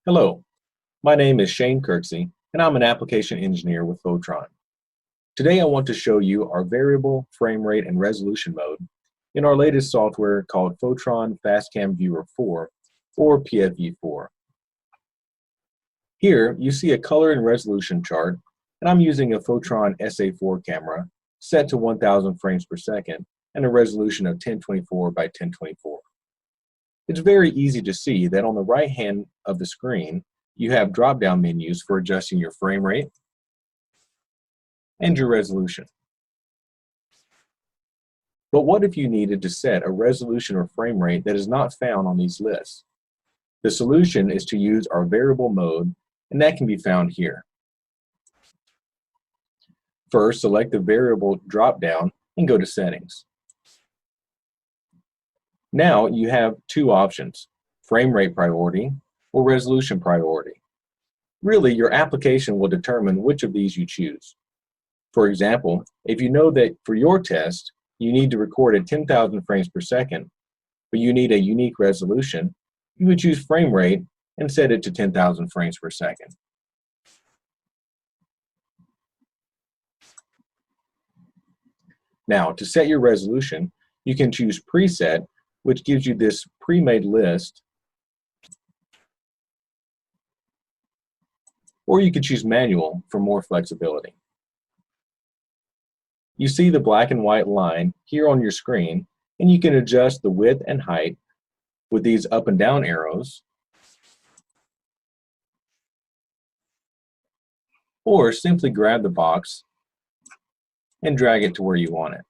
Hello, my name is Shane Kirksey, and I'm an application engineer with Photron. Today I want to show you our variable frame rate and resolution mode in our latest software called Photron FASTCAM-series, or PFV4. Here you see a color and resolution chart, and I'm using a Photron SA4 camera set to 1000 frames per second and a resolution of 1024 by 1024. It's very easy to see that on the right hand of the screen, you have drop-down menus for adjusting your frame rate and your resolution. But what if you needed to set a resolution or frame rate that is not found on these lists? The solution is to use our variable mode, and that can be found here. First, select the variable drop-down and go to Settings. Now you have two options, frame rate priority or resolution priority. Really, your application will determine which of these you choose. For example, if you know that for your test, you need to record at 10,000 frames per second, but you need a unique resolution, you would choose frame rate and set it to 10,000 frames per second. Now, to set your resolution, you can choose Preset, which gives you this pre-made list, or you could choose Manual for more flexibility. You see the black and white line here on your screen, and you can adjust the width and height with these up and down arrows, or simply grab the box and drag it to where you want it.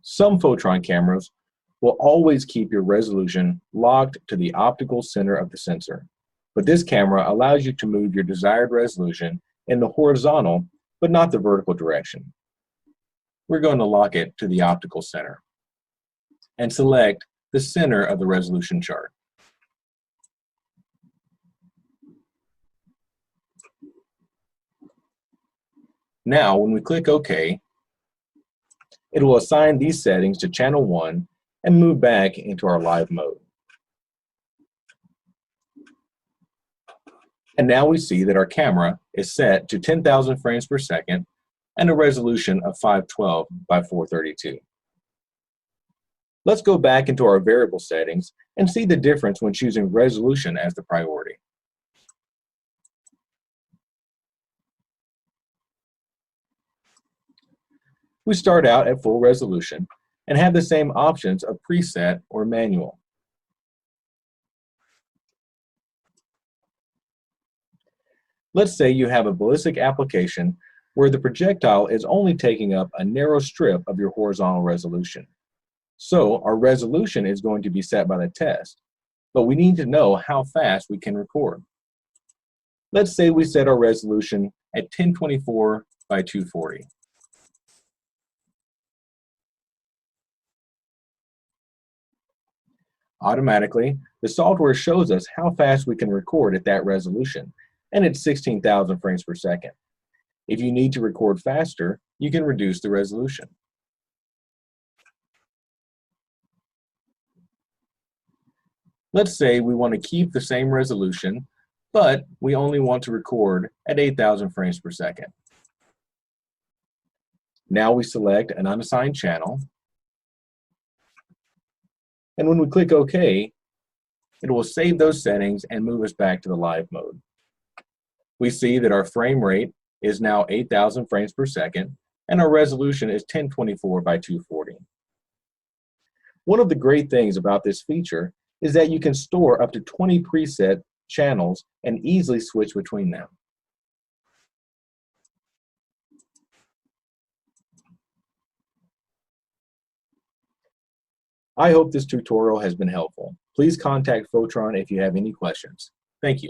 Some Photron cameras will always keep your resolution locked to the optical center of the sensor, but this camera allows you to move your desired resolution in the horizontal but not the vertical direction. We're going to lock it to the optical center and select the center of the resolution chart. Now, when we click OK, it will assign these settings to channel 1 and move back into our live mode. And now we see that our camera is set to 10,000 frames per second and a resolution of 512 by 432. Let's go back into our variable settings and see the difference when choosing resolution as the priority. We start out at full resolution and have the same options of preset or manual. Let's say you have a ballistic application where the projectile is only taking up a narrow strip of your horizontal resolution. So our resolution is going to be set by the test, but we need to know how fast we can record. Let's say we set our resolution at 1024 by 240. Automatically, the software shows us how fast we can record at that resolution, and it's 16,000 frames per second. If you need to record faster, you can reduce the resolution. Let's say we want to keep the same resolution, but we only want to record at 8,000 frames per second. Now we select an unassigned channel, and when we click OK, it will save those settings and move us back to the live mode. We see that our frame rate is now 8,000 frames per second, and our resolution is 1024 by 240. One of the great things about this feature is that you can store up to 20 preset channels and easily switch between them. I hope this tutorial has been helpful. Please contact Photron if you have any questions. Thank you.